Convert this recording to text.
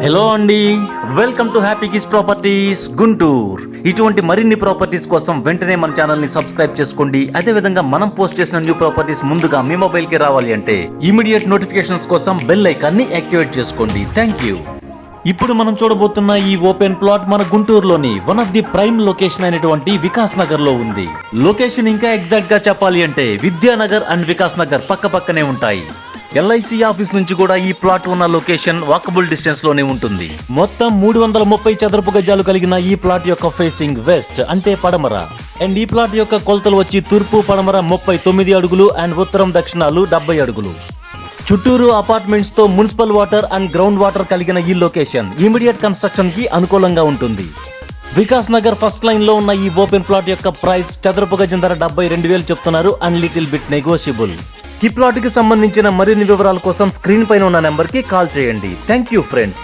Hello అండి, welcome to happy kiss properties Guntur. ఇటువంటి మరిన్ని ప్రాపర్టీస్ కోసం వెంటనే మన ఛానల్ ని సబ్స్క్రైబ్ చేసుకోండి. అదే విధంగా మనం పోస్ట్ చేసిన న్యూ ప్రాపర్టీస్ ముందుగా మీ మొబైల్ కి రావాలి అంటే ఇమీడియట్ నోటిఫికేషన్స్ కోసం బెల్ ఐకాన్ ని యాక్టివేట్ చేసుకోండి. Thank you. ఇప్పుడు మనం చూడబోతున్న ఈ ఓపెన్ ప్లాట్ మన గుంటూరులోని one of the prime location అయినటువంటి వికాస్ నగర్ లో ఉంది. లొకేషన్ ఇంకా ఎగ్జాక్ట్ గా చెప్పాలి అంటే విద్యానగర్ అండ్ వికాస్ నగర్ పక్క పక్కనే ఉంటాయి. ఎల్ఐసి ఆఫీస్ నుంచి కూడా ఈ ప్లాట్ ఉన్న లొకేషన్ వాకబుల్ డిస్టెన్స్ లోనే ఉంటుంది. మొత్తం 330 చదరపు గజాలు కలిగిన ఈ ప్లాట్ యొక్క ఫేసింగ్ వెస్ట్ అంటే పడమర. అండ్ ఈ ప్లాట్ యొక్క కొలతలు వచ్చి తూర్పు పడమర 39 అడుగులు అండ్ ఉత్తరం దక్షిణాలు 70 అడుగులు. చుట్టూరు అపార్ట్మెంట్స్ తో municipal water and ground water కలిగిన ఈ లొకేషన్ ఇమీడియట్ కన్స్ట్రక్షన్ కి అనుకూలంగా ఉంటుంది. వికాస్ నగర్ ఫస్ట్ లైన్ లో ఉన్న ఈ ఓపెన్ ప్లాట్ యొక్క ప్రైస్ చదరపు గజం ధర 72,000 చెప్తున్నారు అండ్ లిటిల్ బిట్ నెగోషియబుల్. ఈ ప్లాట్ కి సంబంధించిన మరిన్ని వివరాల కోసం స్క్రీన్ పైన ఉన్న నెంబర్ కి కాల్ చేయండి. Thank you friends.